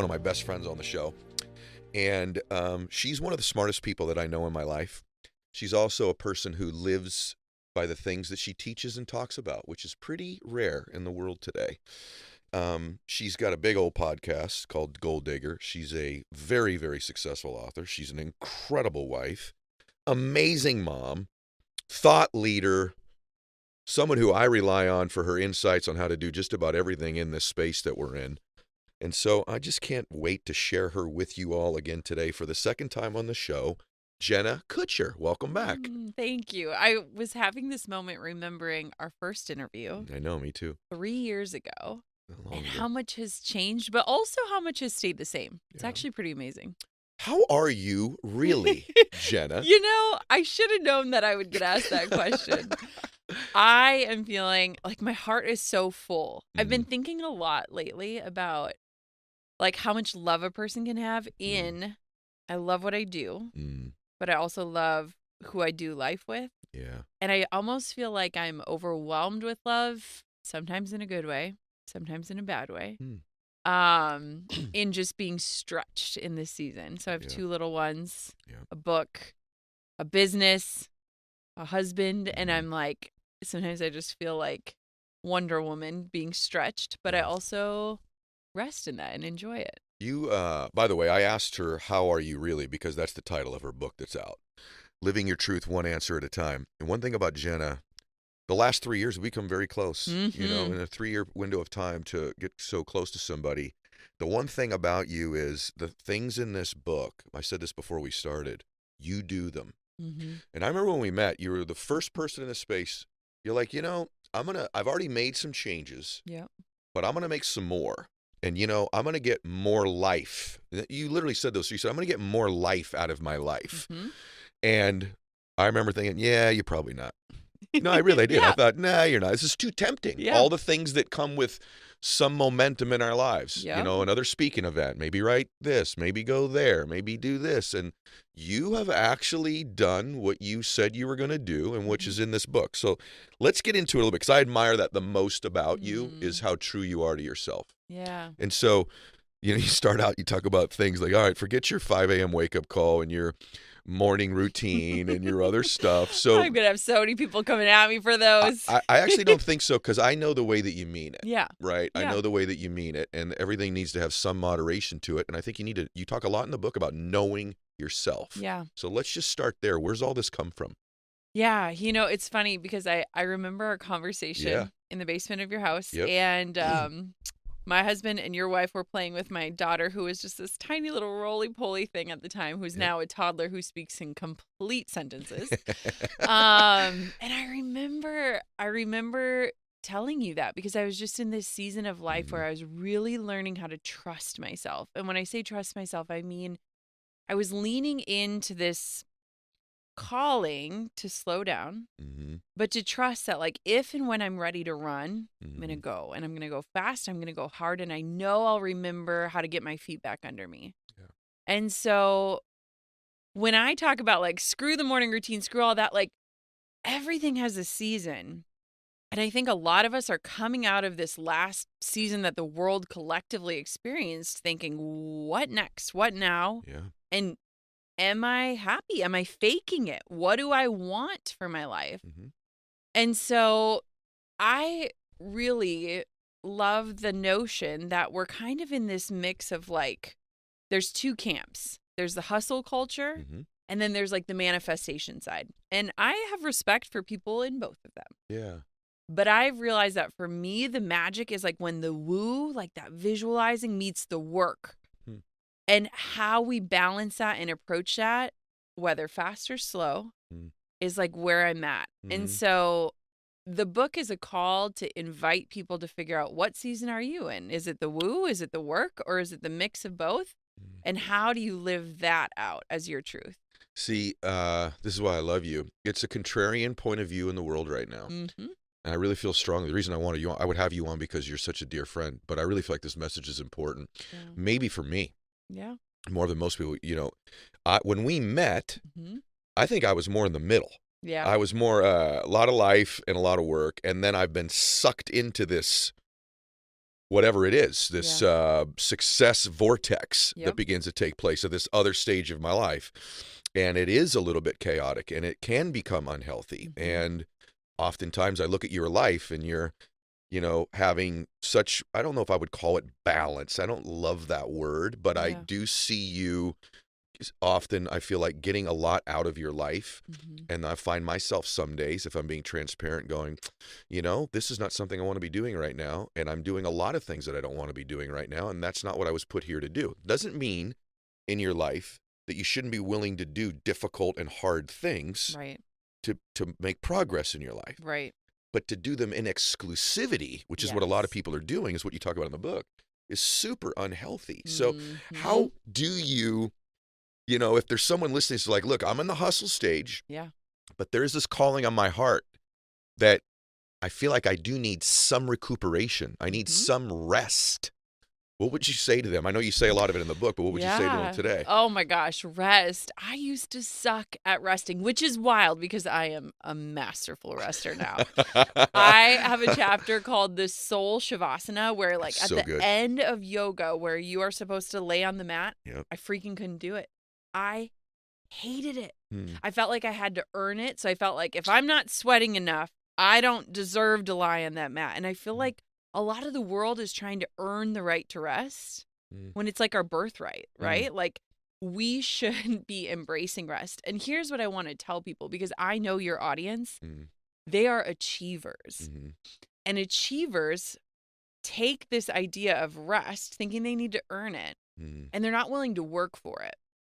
one of my best friends on the show. And she's one of the smartest people that I know in my life. She's also a person who lives by the things that she teaches and talks about, which is pretty rare in the world today. She's got a big old podcast called Gold Digger. She's a very, very successful author. She's an incredible wife, amazing mom, thought leader, someone who I rely on for her insights on how to do just about everything in this space that we're in. And so I just can't wait to share her with you all again today for the second time on the show. Jenna Kutcher, welcome back. Thank you. I was having this moment remembering our first interview. I know, me too. 3 years ago. And ago. how much has changed, but also how much has stayed the same. It's Yeah. actually pretty amazing. How are you really, Jenna? You know, I should have known that I would get asked that question. I am feeling like my heart is so full. I've been thinking a lot lately about like how much love a person can have in, I love what I do, but I also love who I do life with. Yeah. And I almost feel like I'm overwhelmed with love, sometimes in a good way, sometimes in a bad way. In just being stretched in this season. So I have 2 little ones, a book, a business, a husband, and I'm like, sometimes I just feel like Wonder Woman being stretched, but I also rest in that and enjoy it. You, by the way, I asked her, how are you really? Because that's the title of her book that's out. Living Your Truth, One Answer at a Time. And one thing about Jenna, the last 3 years, we come very close, you know, in a 3-year window of time to get so close to somebody. The one thing about you is the things in this book, I said this before we started, you do them. And I remember when we met, you were the first person in the space. You're like, you know, I've already made some changes, but I'm going to make some more. And, you know, I'm going to get more life. You literally said those. You said, I'm going to get more life out of my life. And I remember thinking, yeah, you're probably not. No, I really did. I thought, nah, you're not. This is too tempting. All the things that come with some momentum in our lives, you know, another speaking event, maybe write this, maybe go there, maybe do this. And you have actually done what you said you were going to do, and which is in this book. So let's get into it a little bit, because I admire that the most about you is how true you are to yourself. Yeah. And so, you know, you start out, you talk about things like, all right, forget your 5 a.m. wake up call and your morning routine and your other stuff. So I'm going to have so many people coming at me for those. I actually don't think so, because I know the way that you mean it. Yeah. Right? I know the way that you mean it, and everything needs to have some moderation to it. And I think you talk a lot in the book about knowing yourself. Yeah. So let's just start there. Where's all this come from? Yeah. You know, it's funny because I remember our conversation in the basement of your house, and my husband and your wife were playing with my daughter, who was just this tiny little roly-poly thing at the time, who's now a toddler who speaks in complete sentences. And I remember telling you that because I was just in this season of life where I was really learning how to trust myself. And when I say trust myself, I mean I was leaning into this calling to slow down, but to trust that, like, if and when I'm ready to run, I'm going to go, and I'm going to go fast. I'm going to go hard. And I know I'll remember how to get my feet back under me. And so when I talk about like, screw the morning routine, screw all that, like everything has a season. And I think a lot of us are coming out of this last season that the world collectively experienced thinking, what next? What now? And am I happy? Am I faking it? What do I want for my life? And so I really love the notion that we're kind of in this mix of like, there's 2 camps. There's the hustle culture, and then there's like the manifestation side. And I have respect for people in both of them. Yeah. But I've realized that for me, the magic is like when the woo, like that visualizing meets the work. And how we balance that and approach that, whether fast or slow, is like where I'm at. And so the book is a call to invite people to figure out, what season are you in? Is it the woo? Is it the work? Or is it the mix of both? And how do you live that out as your truth? See, this is why I love you. It's a contrarian point of view in the world right now. And I really feel strongly. The reason I wanted you on, I would have you on because you're such a dear friend, but I really feel like this message is important. Maybe for me. Yeah. More than most people, you know. When we met, I think I was more in the middle. Yeah. I was more a lot of life and a lot of work, and then I've been sucked into this whatever it is, this success vortex that Yep. begins to take place at this other stage of my life. And it is a little bit chaotic, and it can become unhealthy. And oftentimes I look at your life and you're, having such, I don't know if I would call it balance. I don't love that word, but I do see you often, I feel like, getting a lot out of your life. And I find myself some days, if I'm being transparent, going, this is not something I want to be doing right now. And I'm doing a lot of things that I don't want to be doing right now. And that's not what I was put here to do. Doesn't mean in your life that you shouldn't be willing to do difficult and hard things to make progress in your life. Right. But to do them in exclusivity, which is what a lot of people are doing, is what you talk about in the book, is super unhealthy. So how do you, if there's someone listening who's like, look, I'm in the hustle stage, but there's this calling on my heart that I feel like I do need some recuperation. I need some rest. What would you say to them? I know you say a lot of it in the book, but what would you say to them today? Oh my gosh, rest. I used to suck at resting, which is wild because I am a masterful rester now. I have a chapter called the Soul Shavasana where at the end of yoga where you are supposed to lay on the mat, I freaking couldn't do it. I hated it. I felt like I had to earn it. So I felt like if I'm not sweating enough, I don't deserve to lie on that mat. And I feel like a lot of the world is trying to earn the right to rest when it's like our birthright, right? Like we should be embracing rest. And here's what I want to tell people, because I know your audience, they are achievers. And achievers take this idea of rest thinking they need to earn it, and they're not willing to work for it.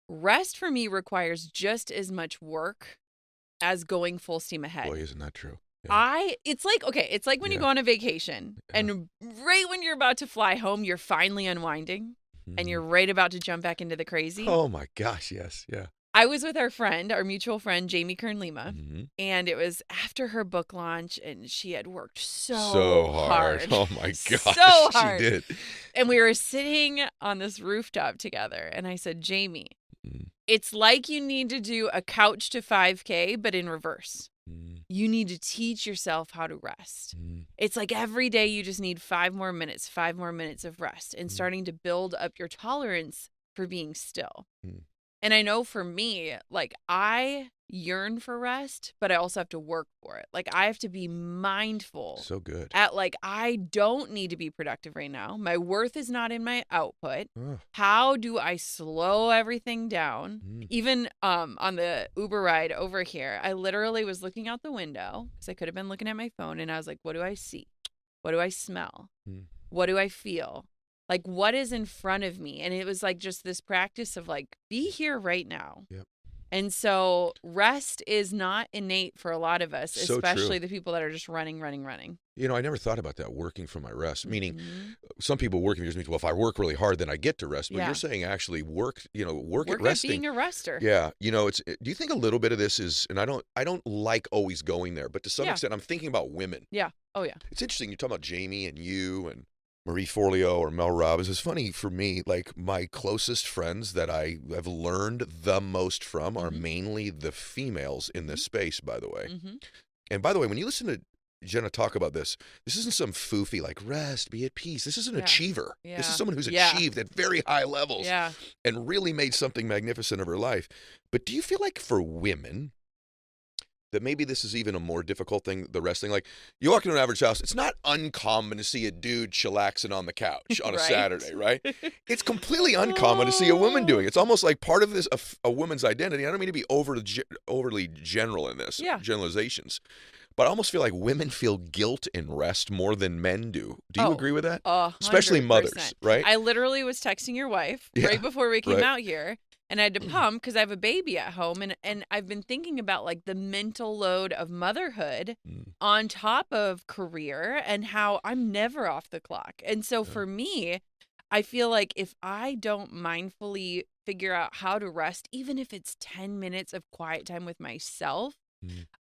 Rest for me requires just as much work as going full steam ahead. Boy, isn't that true? It's like when you go on a vacation and right when you're about to fly home, you're finally unwinding and you're right about to jump back into the crazy. Oh my gosh, yes, yeah. I was with our mutual friend, Jamie Kern-Lima, and it was after her book launch, and she had worked so hard. Oh my gosh, so hard. She did. And we were sitting on this rooftop together, and I said, Jamie, it's like you need to do a couch to 5K, but in reverse. You need to teach yourself how to rest. It's like every day you just need 5 more minutes of rest, and starting to build up your tolerance for being still. And I know for me, like I yearn for rest, but I also have to work for it. Like I have to be mindful. So good. At like, I don't need to be productive right now. My worth is not in my output. How do I slow everything down? Even on the Uber ride over here, I literally was looking out the window because I could have been looking at my phone, and I was like, what do I see? What do I smell? What do I feel? Like, what is in front of me? And it was like just this practice of like, be here right now. And so rest is not innate for a lot of us, So especially true. the people that are just running. I never thought about that, working for my rest. Meaning, some people working just means, well, if I work really hard, then I get to rest. But you're saying actually work at resting. Being a rester. Yeah. Do you think a little bit of this is, and I don't like always going there, but to some extent, I'm thinking about women. Yeah. Oh, yeah. It's interesting. You talk about Jamie and you and Marie Forleo or Mel Robbins. It's funny for me, like my closest friends that I have learned the most from are mainly the females in this space, by the way. And by the way, when you listen to Jenna talk about this isn't some foofy like rest, be at peace. This is an achiever. This is someone who's achieved at very high levels and really made something magnificent of her life. But do you feel like for women that maybe this is even a more difficult thing, the resting? Like, you walk into an average house, it's not uncommon to see a dude chillaxing on the couch on a Saturday, right? It's completely uncommon to see a woman doing it. It's almost like part of this, a woman's identity. I don't mean to be overly general in this, generalizations, but I almost feel like women feel guilt in rest more than men do. Do you agree with that? 100%. Especially mothers, right? I literally was texting your wife right before we came out here. And I had to pump because I have a baby at home. And I've been thinking about like the mental load of motherhood on top of career and how I'm never off the clock. And so for me, I feel like if I don't mindfully figure out how to rest, even if it's 10 minutes of quiet time with myself,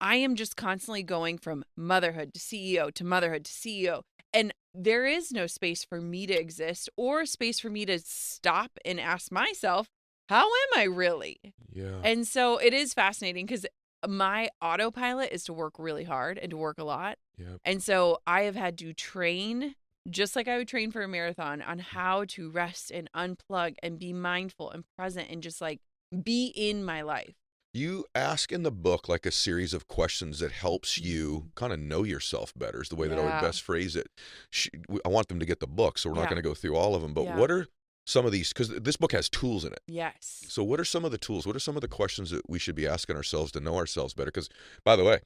I am just constantly going from motherhood to CEO to motherhood to CEO. And there is no space for me to exist or space for me to stop and ask myself, how am I really? Yeah. And so it is fascinating because my autopilot is to work really hard and to work a lot. Yep. And so I have had to train just like I would train for a marathon, on how to rest and unplug and be mindful and present and just like be in my life. You ask in the book like a series of questions that helps you kind of know yourself better is the way that I would best phrase it. I want them to get the book, so we're not going to go through all of them. But what are some of these, because this book has tools in it. Yes. So what are some of the tools? What are some of the questions that we should be asking ourselves to know ourselves better? Because, by the way,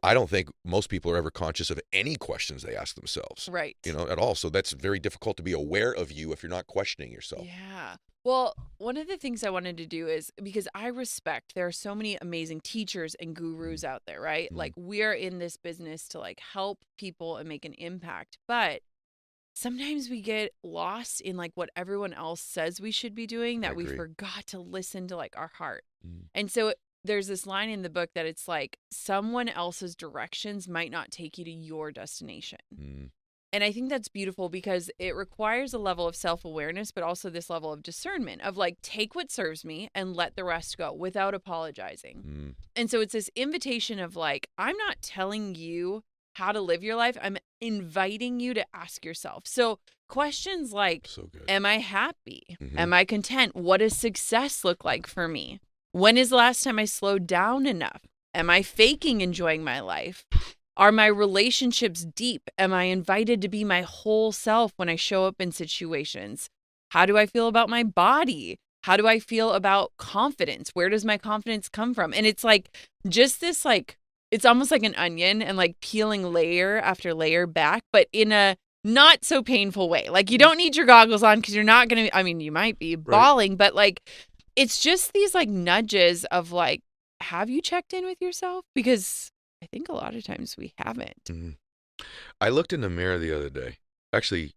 I don't think most people are ever conscious of any questions they ask themselves. Right. At all. So that's very difficult to be aware of you if you're not questioning yourself. Yeah. Well, one of the things I wanted to do is, because I respect, there are so many amazing teachers and gurus out there, right? Like, we're in this business to like help people and make an impact. But sometimes we get lost in like what everyone else says we should be doing, that we forgot to listen to like our heart. And so there's this line in the book that it's like someone else's directions might not take you to your destination. And I think that's beautiful because it requires a level of self-awareness, but also this level of discernment of like, take what serves me and let the rest go without apologizing. And so it's this invitation of like, I'm not telling you how to live your life. I'm inviting you to ask yourself. So questions like, am I happy? Am I content? What does success look like for me? When is the last time I slowed down enough? Am I faking enjoying my life? Are my relationships deep? Am I invited to be my whole self when I show up in situations? How do I feel about my body? How do I feel about confidence? Where does my confidence come from? And it's like just this, like, it's almost like an onion and like peeling layer after layer back, but in a not so painful way. Like, you don't need your goggles on because you're not going to, I mean, you might be bawling, but like, it's just these like nudges of like, have you checked in with yourself? Because I think a lot of times we haven't. I looked in the mirror the other day. Actually,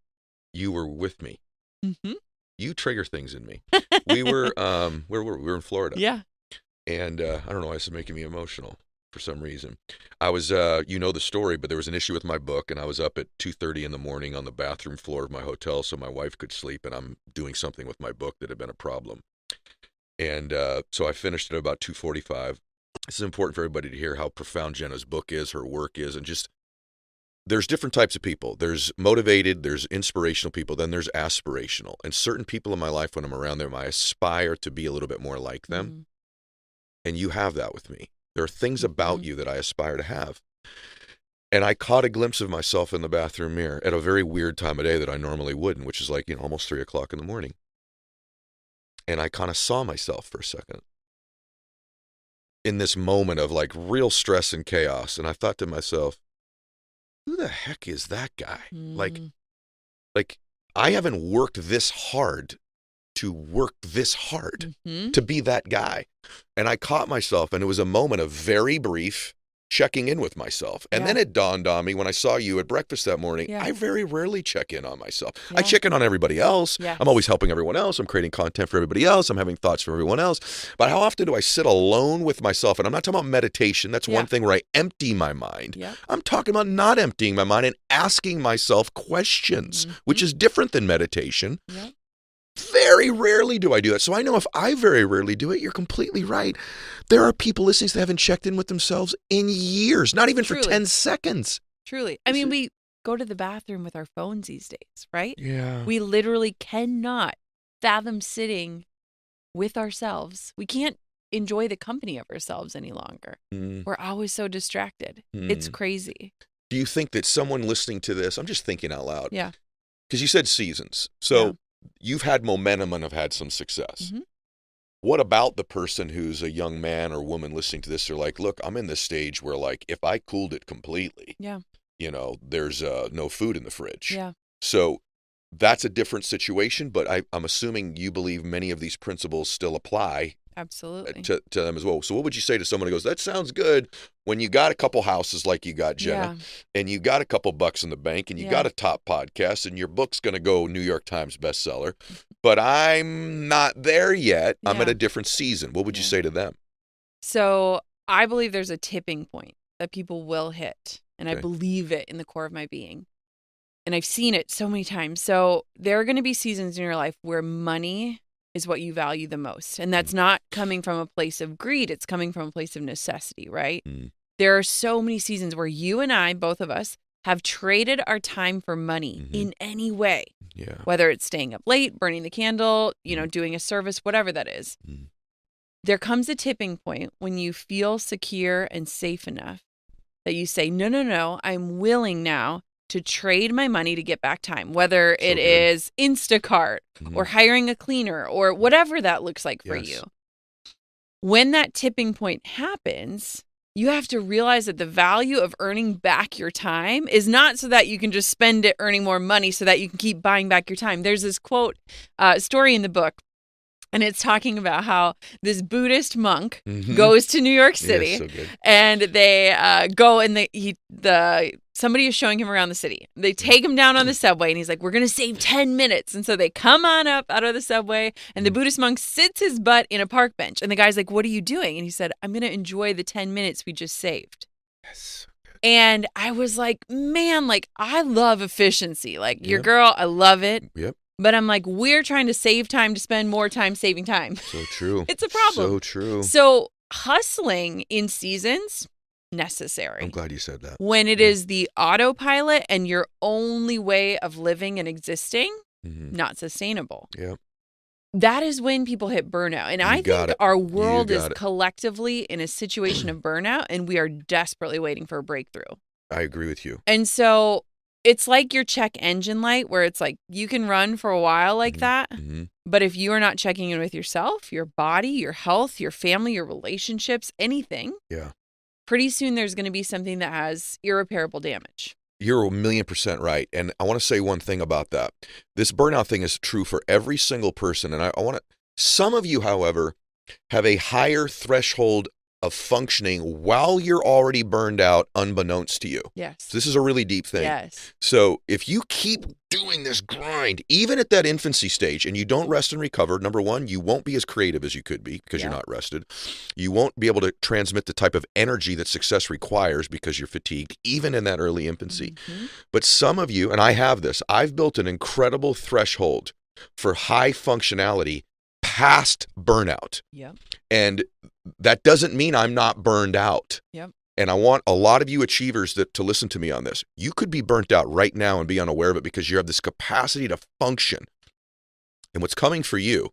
you were with me. You trigger things in me. We were, where were we? We were in Florida. Yeah. And I don't know why this is making me emotional for some reason. I was, the story, but there was an issue with my book, and I was up at 2:30 in the morning on the bathroom floor of my hotel so my wife could sleep, and I'm doing something with my book that had been a problem. And so I finished at about 2:45. This is important for everybody to hear how profound Jenna's book is, her work is, and just there's different types of people. There's motivated, there's inspirational people, then there's aspirational. And certain people in my life, when I'm around them, I aspire to be a little bit more like them. And you have that with me. There are things about you that I aspire to have. And I caught a glimpse of myself in the bathroom mirror at a very weird time of day that I normally wouldn't, which is like, almost 3 o'clock in the morning. And I kind of saw myself for a second in this moment of like real stress and chaos. And I thought to myself, who the heck is that guy? Like I haven't worked this hard to work this hard to be that guy. And I caught myself, and it was a moment of very brief checking in with myself. And then it dawned on me when I saw you at breakfast that morning, I very rarely check in on myself. I check in on everybody else. I'm always helping everyone else. I'm creating content for everybody else. I'm having thoughts for everyone else. But how often do I sit alone with myself? And I'm not talking about meditation. That's one thing where I empty my mind. I'm talking about not emptying my mind and asking myself questions, which is different than meditation. Very rarely do I do that. So I know if I very rarely do it, you're completely right. There are people listening that haven't checked in with themselves in years, not even for 10 seconds. Truly. I mean, we go to the bathroom with our phones these days, right? Yeah. We literally cannot fathom sitting with ourselves. We can't enjoy the company of ourselves any longer. We're always so distracted. It's crazy. Do you think that someone listening to this, I'm just thinking out loud. Yeah. Because you said seasons. So you've had momentum and have had some success. What about the person who's a young man or woman listening to this? They're like, look, I'm in this stage where like, if I cooled it completely, there's no food in the fridge. So that's a different situation, but I'm assuming you believe many of these principles still apply. Absolutely. To them as well. So what would you say to someone who goes, that sounds good when you got a couple houses like you got, Jenna, and you got a couple bucks in the bank, and you got a top podcast, and your book's going to go New York Times bestseller, but I'm not there yet. I'm at a different season. What would you say to them? So I believe there's a tipping point that people will hit, and I believe it in the core of my being. And I've seen it so many times. So there are going to be seasons in your life where money is what you value the most. And that's not coming from a place of greed. It's coming from a place of necessity, right? There are so many seasons where you and I, both of us, have traded our time for money in any way. Yeah. Whether it's staying up late, burning the candle, doing a service, whatever that is. There comes a tipping point when you feel secure and safe enough that you say, no, I'm willing now to trade my money to get back time, whether it is Instacart or hiring a cleaner or whatever that looks like for you. When that tipping point happens, you have to realize that the value of earning back your time is not so that you can just spend it earning more money so that you can keep buying back your time. There's this quote, story in the book, and it's talking about how this Buddhist monk goes to New York City, and they go and somebody is showing him around the city. They take him down on the subway, and he's like, we're going to save 10 minutes. And so they come on up out of the subway, and the Buddhist monk sits his butt in a park bench. And the guy's like, what are you doing? And he said, I'm going to enjoy the 10 minutes we just saved. Yes. And I was like, man, like, I love efficiency. Like, your girl, I love it. Yep. But I'm like, we're trying to save time to spend more time saving time. So true. It's a problem. So true. So hustling in seasons, necessary. I'm glad you said that. When it is the autopilot and your only way of living and existing, not sustainable. Yeah. That is when people hit burnout. And I think our world is collectively in a situation of burnout, and we are desperately waiting for a breakthrough. I agree with you. And so it's like your check engine light, where it's like you can run for a while like that. But if you are not checking in with yourself, your body, your health, your family, your relationships, anything, pretty soon there's going to be something that has irreparable damage. You're 1,000,000% right. And I want to say one thing about that. This burnout thing is true for every single person. And I want to, some of you, however, have a higher threshold of functioning while you're already burned out, unbeknownst to you. Yes. So this is a really deep thing. Yes. So if you keep doing this grind, even at that infancy stage, and you don't rest and recover, number one, you won't be as creative as you could be because you're not rested. You won't be able to transmit the type of energy that success requires because you're fatigued, even in that early infancy. But some of you, and I have this, I've built an incredible threshold for high functionality past burnout. And that doesn't mean I'm not burned out. And I want a lot of you achievers to listen to me on this. You could be burnt out right now and be unaware of it because you have this capacity to function. And what's coming for you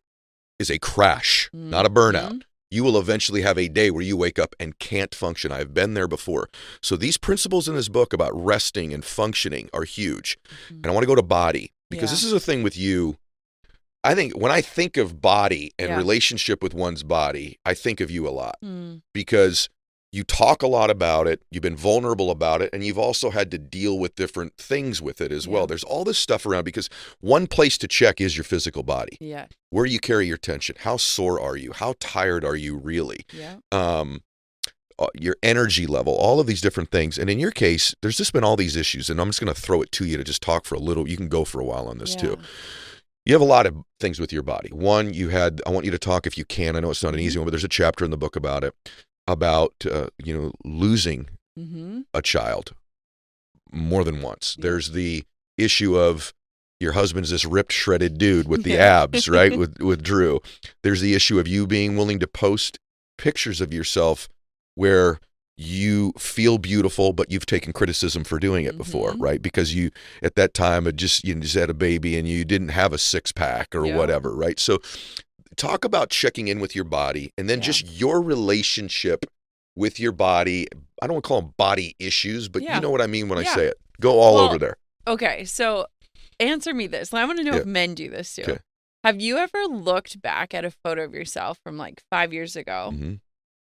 is a crash, not a burnout. You will eventually have a day where you wake up and can't function. I've been there before. So these principles in this book about resting and functioning are huge. And I want to go to body because this is a thing with you. I think when I think of body and relationship with one's body, I think of you a lot because you talk a lot about it. You've been vulnerable about it. And you've also had to deal with different things with it as well. There's all this stuff around because one place to check is your physical body. Where you carry your tension. How sore are you? How tired are you really? Your energy level, all of these different things. And in your case, there's just been all these issues. And I'm just going to throw it to you to just talk for a little. You can go for a while on this too. You have a lot of things with your body. One, I want you to talk if you can. I know it's not an easy one, but there's a chapter in the book about it, about, losing a child more than once. There's the issue of your husband's this ripped, shredded dude with the abs, right? With Drew. There's the issue of you being willing to post pictures of yourself where you feel beautiful, but you've taken criticism for doing it before, right? Because you, at that time, you just had a baby and you didn't have a 6-pack or whatever, right? So talk about checking in with your body and then just your relationship with your body. I don't want to call them body issues, but you know what I mean when I say it. Go all over there. Okay, so answer me this. I want to know if men do this too. Okay. Have you ever looked back at a photo of yourself from like 5 years ago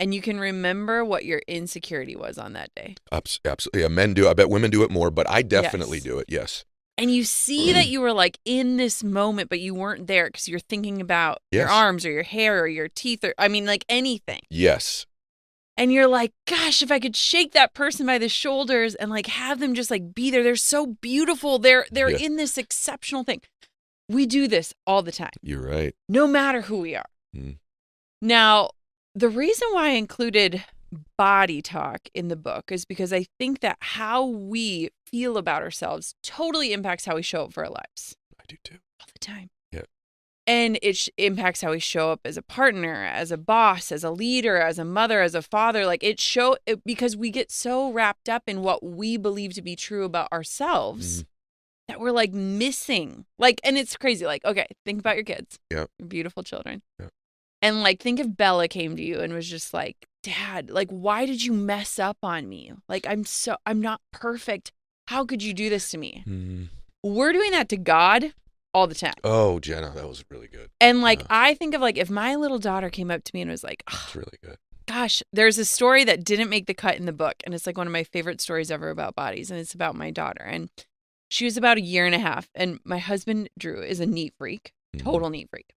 and you can remember what your insecurity was on that day? Absolutely. Yeah, men do. I bet women do it more, but I definitely do it. Yes. And you see that you were like in this moment, but you weren't there because you're thinking about your arms or your hair or your teeth or, like anything. Yes. And you're like, gosh, if I could shake that person by the shoulders and like have them just like be there. They're so beautiful. They're in this exceptional thing. We do this all the time. You're right. No matter who we are. Now, the reason why I included body talk in the book is because I think that how we feel about ourselves totally impacts how we show up for our lives. I do too. All the time. Yeah. And it impacts how we show up as a partner, as a boss, as a leader, as a mother, as a father. Like because we get so wrapped up in what we believe to be true about ourselves that we're like missing. Like, and it's crazy. Like, okay, think about your kids. Yeah. Your beautiful children. Yeah. And like, think if Bella came to you and was just like, Dad, like, why did you mess up on me? Like, I'm not perfect. How could you do this to me? Mm-hmm. We're doing that to God all the time. Oh, Jenna, that was really good. And like, I think of like, if my little daughter came up to me and was like, that's really good. Gosh, there's a story that didn't make the cut in the book. And it's like one of my favorite stories ever about bodies. And it's about my daughter. And she was about 1.5 years. And my husband, Drew, is a neat freak, total neat freak.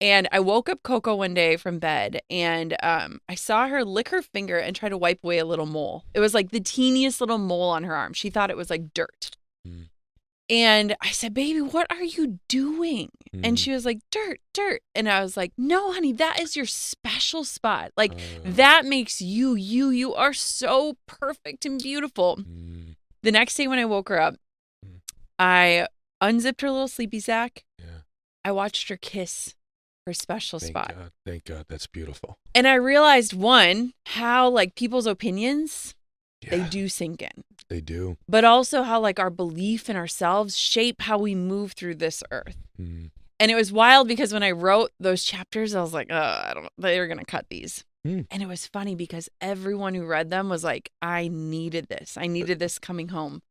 And I woke up Coco one day from bed and I saw her lick her finger and try to wipe away a little mole. It was like the teeniest little mole on her arm. She thought it was like dirt. And I said, baby, what are you doing? And she was like, dirt. And I was like, no, honey, that is your special spot. Like that makes you. You are so perfect and beautiful. The next day when I woke her up, I unzipped her little sleepy sack. Yeah. I watched her kiss her special spot. Thank God. That's beautiful. And I realized, one, how like people's opinions, they do sink in. They do. But also how like our belief in ourselves shape how we move through this earth. And it was wild because when I wrote those chapters, I was like, they're going to cut these. And it was funny because everyone who read them was like, I needed this. I needed this coming home.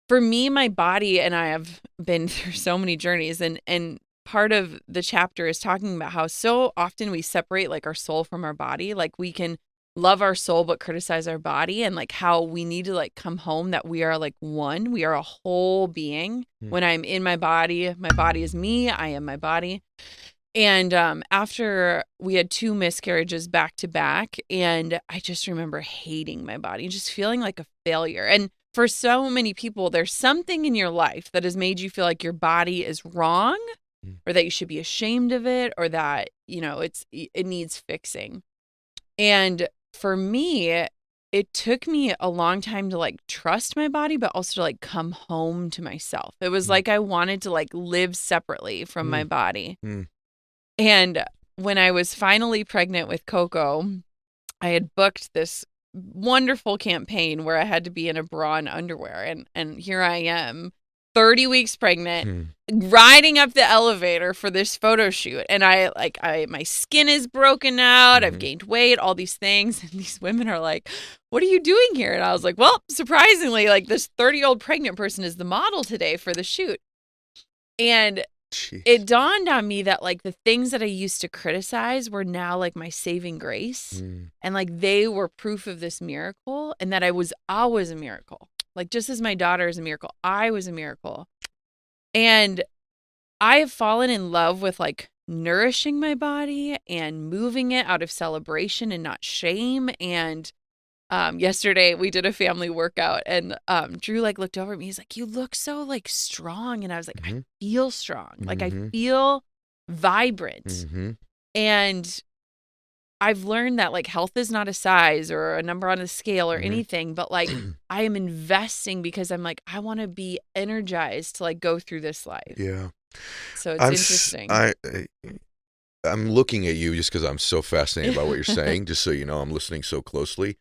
For me, my body and I have been through so many journeys and part of the chapter is talking about how so often we separate like our soul from our body. Like we can love our soul but criticize our body, and like how we need to like come home that we are like one. We are a whole being. When I'm in my body is me. I am my body. And after we had 2 miscarriages back to back, and I just remember hating my body, just feeling like a failure. And for so many people, there's something in your life that has made you feel like your body is wrong, or that you should be ashamed of it, or that, you know, it needs fixing. And for me, it took me a long time to like trust my body, but also to like come home to myself. It was like I wanted to like live separately from my body. And when I was finally pregnant with Coco, I had booked this wonderful campaign where I had to be in a bra and underwear. And here I am, 30 weeks pregnant, riding up the elevator for this photo shoot. And my skin is broken out. I've gained weight, all these things. And these women are like, what are you doing here? And I was like, well, surprisingly, like this 30-year-old pregnant person is the model today for the shoot. And it dawned on me that like the things that I used to criticize were now like my saving grace. And like they were proof of this miracle, and that I was always a miracle. Like just as my daughter is a miracle, I was a miracle. And I have fallen in love with like nourishing my body and moving it out of celebration and not shame. And yesterday we did a family workout, and Drew like looked over at me. He's like, you look so like strong. And I was like, I feel strong. Like I feel vibrant. And I've learned that like health is not a size or a number on a scale or anything, but like I am investing because I'm like, I want to be energized to like go through this life. Yeah. So it's interesting. I'm looking at you just because I'm so fascinated by what you're saying, just so you know, I'm listening so closely,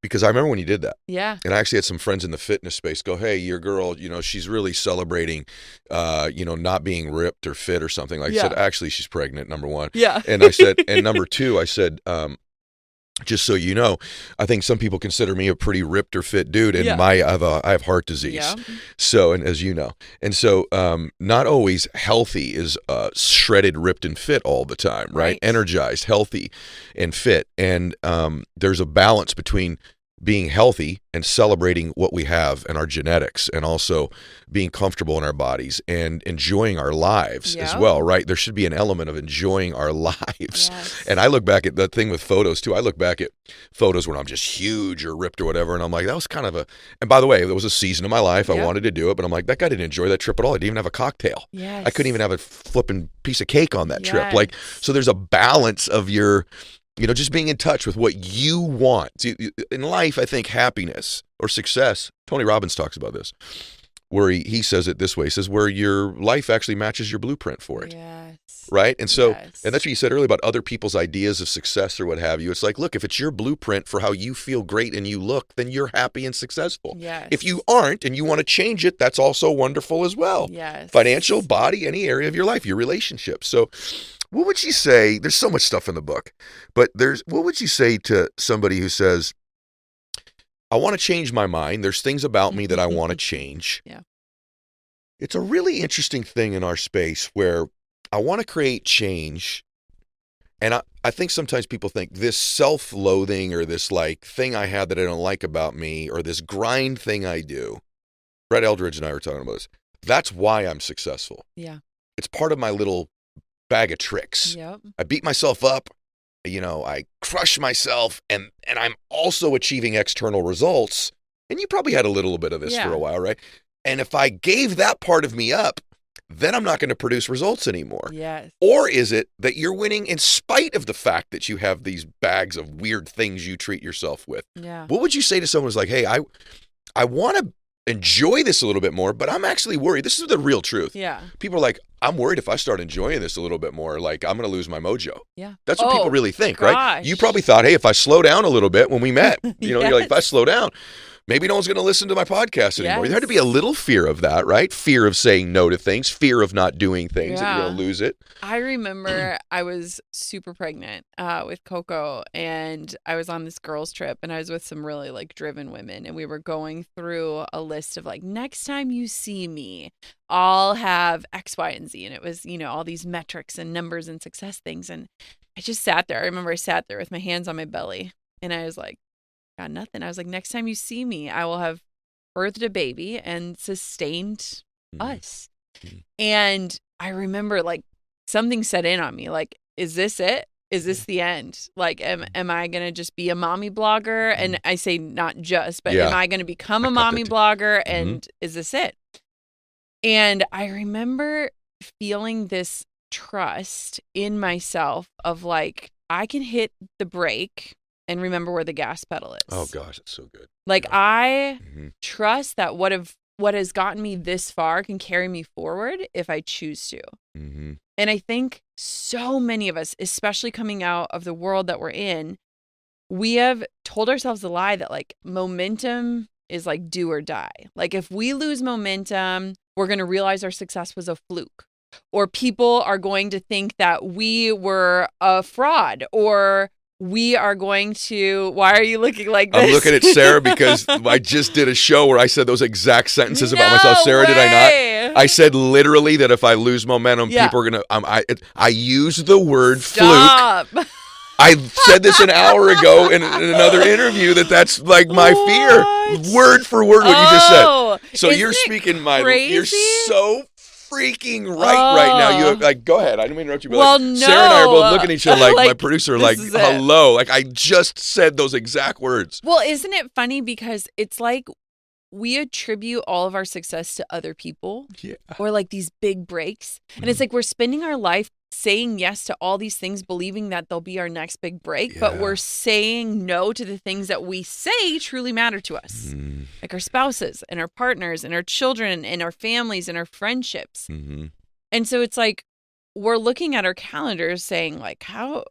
because I remember when you did that. Yeah. And I actually had some friends in the fitness space go, hey, your girl, you know, she's really celebrating, not being ripped or fit or something. Like I said, actually, she's pregnant, number one. Yeah. And I said, and number two, I said, just so you know, I think some people consider me a pretty ripped or fit dude, and I have heart disease. Yeah. So, and as you know, and so not always healthy is shredded, ripped, and fit all the time, right? Energized, healthy, and fit, and there's a balance between being healthy and celebrating what we have and our genetics, and also being comfortable in our bodies and enjoying our lives as well, right? There should be an element of enjoying our lives. Yes. And I look back at that thing with photos too. I look back at photos when I'm just huge or ripped or whatever, and I'm like, that was kind of and by the way, there was a season of my life I wanted to do it, but I'm like, that guy didn't enjoy that trip at all. I didn't even have a cocktail. Yes. I couldn't even have a flipping piece of cake on that trip. Like, so there's a balance of your, just being in touch with what you want. In life, I think happiness or success, Tony Robbins talks about this, where he says it this way. He says, where your life actually matches your blueprint for it. Yes. Right? And so, Yes. and that's what you said earlier about other people's ideas of success or what have you. It's like, look, if it's your blueprint for how you feel great and you look, then you're happy and successful. Yes. If you aren't and you want to change it, that's also wonderful as well. Yes. Financial, body, any area of your life, your relationships. So what would you say? There's so much stuff in the book, but what would you say to somebody who says, I want to change my mind. There's things about me that I want to change. Yeah. It's a really interesting thing in our space where I want to create change. And I think sometimes people think this self-loathing or this like thing I have that I don't like about me or this grind thing I do. Brett Eldridge and I were talking about this. That's why I'm successful. Yeah. It's part of my little bag of tricks. Yep. I beat myself up. I crush myself and I'm also achieving external results. And you probably had a little bit of this for a while, right? And if I gave that part of me up, then I'm not going to produce results anymore. Yes. Or is it that you're winning in spite of the fact that you have these bags of weird things you treat yourself with? Yeah. What would you say to someone who's like, hey, I want to enjoy this a little bit more, but I'm actually worried. This is the real truth. Yeah. People are like, I'm worried if I start enjoying this a little bit more, like I'm going to lose my mojo. Yeah. That's what people really think, gosh. right? You probably thought, hey, if I slow down a little bit when we met, you're like, if I slow down, maybe no one's going to listen to my podcast anymore. Yes. There had to be a little fear of that, right? Fear of saying no to things, fear of not doing things, that you're going to lose it. I remember I was super pregnant with Coco, and I was on this girls trip, and I was with some really like driven women, and we were going through a list of like, next time you see me, I'll have X, Y, and Z. And it was, all these metrics and numbers and success things. And I just sat there. I remember I sat there with my hands on my belly, and I was like, got nothing. I was like, next time you see me, I will have birthed a baby and sustained us. And I remember like something set in on me, like, is this it? Is this the end? Like, am I going to just be a mommy blogger? And I say not just, but am I going to become a mommy blogger? And is this it? And I remember feeling this trust in myself of like, I can hit the brake and remember where the gas pedal is. Oh gosh, it's so good. Like I trust that what has gotten me this far can carry me forward if I choose to. And I think so many of us, especially coming out of the world that we're in, we have told ourselves the lie that like momentum is like do or die. Like if we lose momentum, we're going to realize our success was a fluke, or people are going to think that we were a fraud, or we are going to, why are you looking like this? I'm looking at Sarah because I just did a show where I said those exact sentences about myself. Sarah, did I not? I said literally that if I lose momentum, people are going to, I used the word fluke. I said this an hour ago in another interview that's like my fear. Word for word what you just said. So you're speaking you're so freaking right now. You like, go ahead. I didn't mean to interrupt you, but no. Sarah and I are both looking at each other like my producer, like, hello. Like I just said those exact words. Well, isn't it funny because it's like we attribute all of our success to other people or like these big breaks. And it's like we're spending our life saying yes to all these things, believing that they'll be our next big break, but we're saying no to the things that we say truly matter to us, like our spouses and our partners and our children and our families and our friendships. And so it's like we're looking at our calendars saying like, how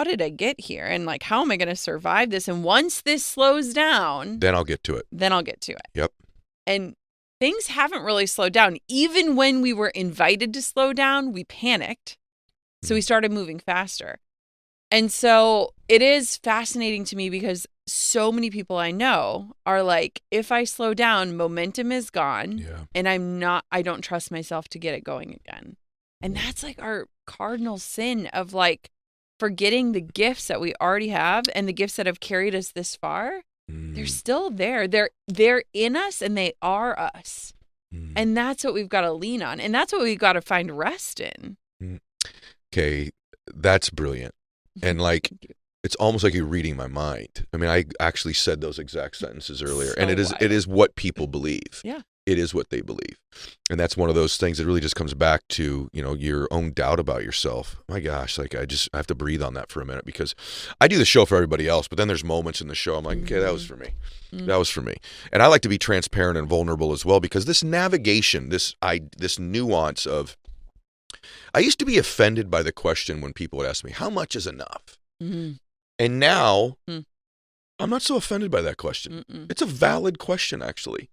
did I get here? And like, how am I going to survive this? And once this slows down, then I'll get to it. Yep. And things haven't really slowed down. Even when we were invited to slow down, we panicked. So we started moving faster. And so it is fascinating to me because so many people I know are like, if I slow down, momentum is gone and I don't trust myself to get it going again. And that's like our cardinal sin of like forgetting the gifts that we already have and the gifts that have carried us this far. They're still there. They're in us and they are us. And that's what we've got to lean on. And that's what we've got to find rest in. Okay, that's brilliant. And like, it's almost like you're reading my mind. I mean, I actually said those exact sentences earlier. And it is what people believe. Yeah. it is what they believe. And that's one of those things that really just comes back to, your own doubt about yourself. My gosh, like I have to breathe on that for a minute, because I do the show for everybody else, but then there's moments in the show I'm like, okay, that was for me. That was for me. And I like to be transparent and vulnerable as well, because this navigation, this nuance of, I used to be offended by the question when people would ask me, how much is enough? Mm-hmm. And now I'm not so offended by that question. It's a valid question, actually.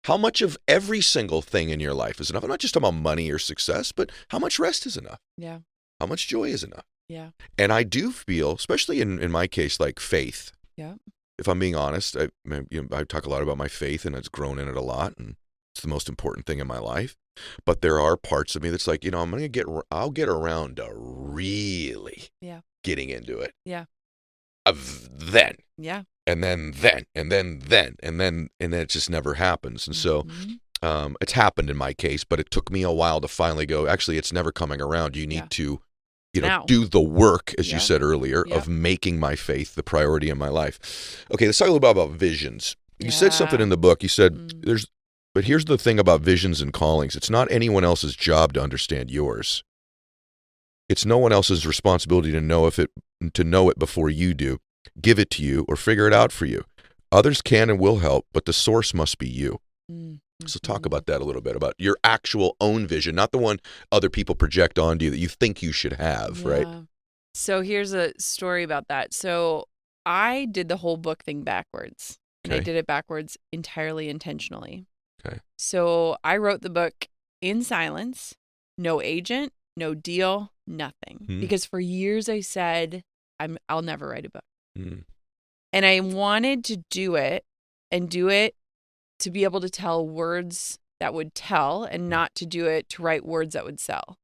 How much of every single thing in your life is enough? I'm not just talking about money or success, but how much rest is enough? Yeah. How much joy is enough? Yeah. And I do feel, especially in my case, like faith. Yeah. If I'm being honest, I talk a lot about my faith, and it's grown in it a lot, and it's the most important thing in my life. But there are parts of me that's like, I'll get around to really getting into it. Yeah. Then. Yeah. And then it just never happens. And so it's happened in my case, but it took me a while to finally go, actually, it's never coming around. You need to, do the work, as you said earlier, of making my faith the priority in my life. Okay, let's talk a little bit about visions. You said something in the book. You said but here's the thing about visions and callings. It's not anyone else's job to understand yours. It's no one else's responsibility to know it before you do, give it to you, or figure it out for you. Others can and will help, but the source must be you. So talk about that a little bit, about your actual own vision, not the one other people project onto you that you think you should have, right? So here's a story about that. So I did the whole book thing backwards. And I did it backwards entirely intentionally. Okay. So I wrote the book in silence, no agent, no deal, nothing. Because for years I said, I'll never write a book. And I wanted to do it and do it to be able to tell words that would tell, and not to do it to write words that would sell.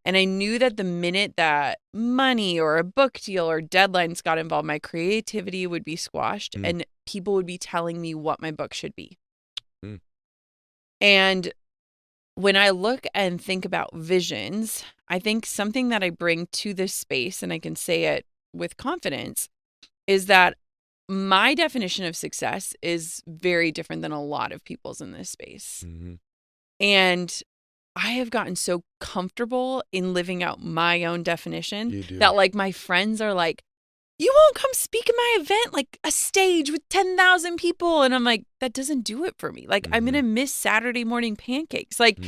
And I knew that the minute that money or a book deal or deadlines got involved, my creativity would be squashed and people would be telling me what my book should be. And when I look and think about visions, I think something that I bring to this space, and I can say it with confidence, is that my definition of success is very different than a lot of people's in this space. And I have gotten so comfortable in living out my own definition that, like, my friends are like, you won't come speak at my event, like a stage with 10,000 people. And I'm like, that doesn't do it for me. Like, I'm going to miss Saturday morning pancakes. Like,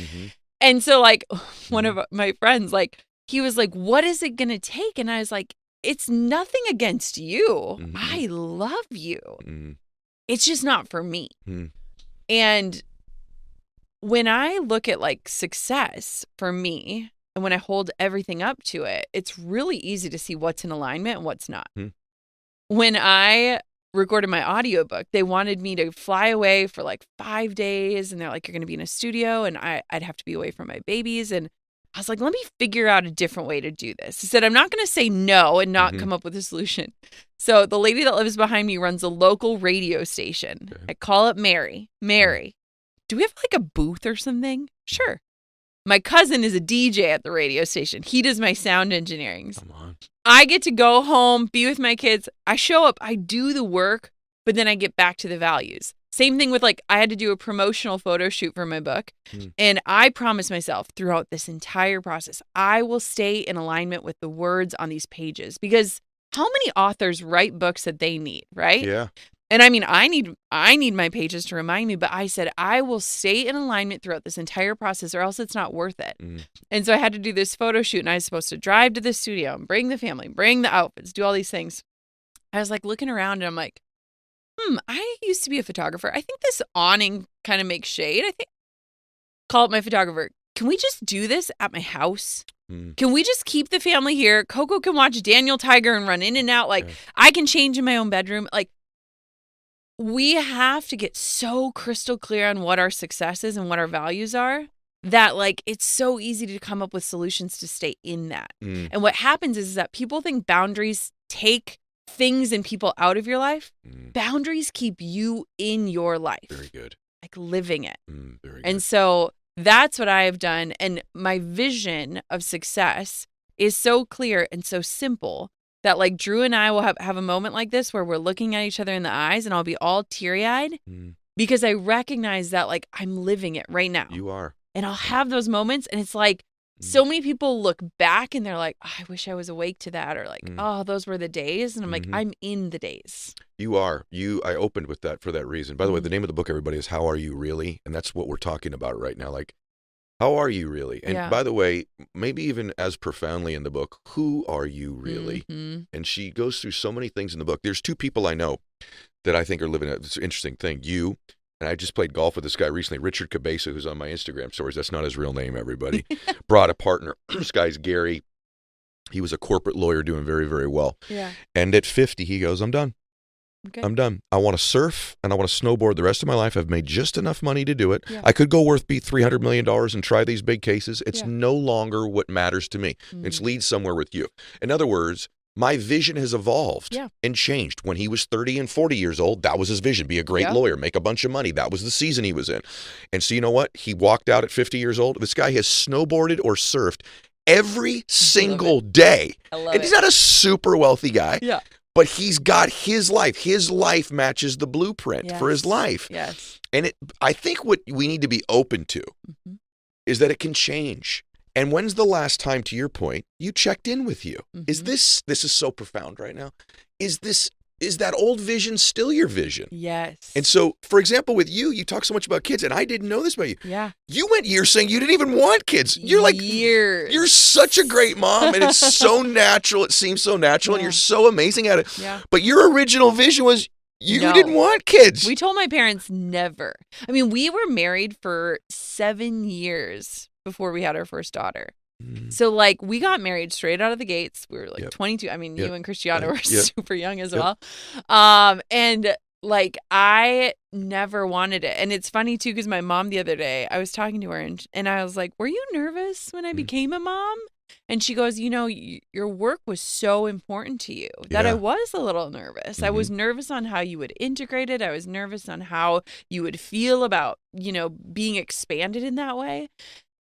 and so, like, one of my friends, like, he was like, what is it going to take? And I was like, it's nothing against you. I love you. It's just not for me. And when I look at, like, success for me, and when I hold everything up to it, it's really easy to see what's in alignment and what's not. When I recorded my audiobook, they wanted me to fly away for like 5 days. And they're like, you're going to be in a studio, and I'd have to be away from my babies. And I was like, let me figure out a different way to do this. I said, I'm not going to say no and not come up with a solution. So the lady that lives behind me runs a local radio station. I call it Mary. Mary, do we have like a booth or something? Sure. My cousin is a DJ at the radio station. He does my sound engineering. Come on. I get to go home, be with my kids. I show up, I do the work, but then I get back to the values. Same thing with, like, I had to do a promotional photo shoot for my book. And I promised myself throughout this entire process, I will stay in alignment with the words on these pages, because how many authors write books that they need, right? Yeah. And I mean, I need my pages to remind me, but I said, I will stay in alignment throughout this entire process, or else it's not worth it. And so I had to do this photo shoot, and I was supposed to drive to the studio and bring the family, bring the outfits, do all these things. I was like looking around, and I'm like, I used to be a photographer. I think this awning kind of makes shade. I think, call up my photographer. Can we just do this at my house? Can we just keep the family here? Coco can watch Daniel Tiger and run in and out. Like, I can change in my own bedroom. Like, we have to get so crystal clear on what our success is and what our values are, that, like, it's so easy to come up with solutions to stay in that. And what happens is that people think boundaries take things and people out of your life. Boundaries keep you in your life. Very good. Like, living it. Very good. And so that's what I have done. And my vision of success is so clear and so simple that, like, Drew and I will have a moment like this where we're looking at each other in the eyes, and I'll be all teary-eyed. because I recognize that like I'm living it right now. You are. And I'll have those moments and it's like so many people look back and they're like, oh, I wish I was awake to that, or like, oh, those were the days. And I'm like, I'm in the days. You are. I opened with that for that reason. By the way, the name of the book, everybody, is How Are You Really? And that's what we're talking about right now. Like, how are you really? And by the way, maybe even as profoundly in the book, who are you really? And she goes through so many things in the book. There's two people I know that I think are living this interesting thing. You, and I just played golf with this guy recently, Richard Cabeza, who's on my Instagram stories. That's not his real name, everybody. Brought a partner. This guy's Gary. He was a corporate lawyer doing very, very well. Yeah. And at 50, he goes, I'm done. Okay. I'm done. I want to surf and I want to snowboard the rest of my life. I've made just enough money to do it. Yeah. I could go beat $300 million and try these big cases. It's no longer what matters to me. It's lead somewhere with you. In other words, my vision has evolved and changed. When he was 30 and 40 years old, that was his vision. Be a great lawyer, make a bunch of money. That was the season he was in. And so you know what? He walked out at 50 years old. This guy has snowboarded or surfed every single day. And he's not a super wealthy guy. Yeah. But he's got his life. His life matches the blueprint for his life. Yes. And I think what we need to be open to is that it can change. And when's the last time, to your point, you checked in with you? Is this is so profound right now. Is that old vision still your vision? Yes. And so, for example, with you talk so much about kids, and I didn't know this about you. Yeah. You went years saying you didn't even want kids. You're like, years. You're such a great mom, and it's so natural. It seems so natural, and you're so amazing at it. Yeah. But your original vision was you didn't want kids. We told my parents never. I mean, we were married for 7 years before we had our first daughter. So, like, we got married straight out of the gates. We were, like, 22. I mean, you and Cristiano were super young as well. And, like, I never wanted it. And it's funny, too, because my mom the other day, I was talking to her, and I was like, were you nervous when I became a mom? And she goes, you know, your work was so important to you that I was a little nervous. I was nervous on how you would integrate it. I was nervous on how you would feel about, you know, being expanded in that way.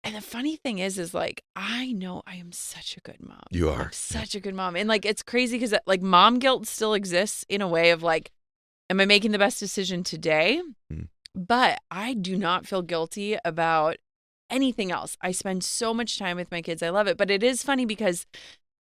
And the funny thing is like, I know I am such a good mom. You are. I'm such a good mom. And like, it's crazy because like mom guilt still exists in a way of like, am I making the best decision today? But I do not feel guilty about anything else. I spend so much time with my kids. I love it. But it is funny because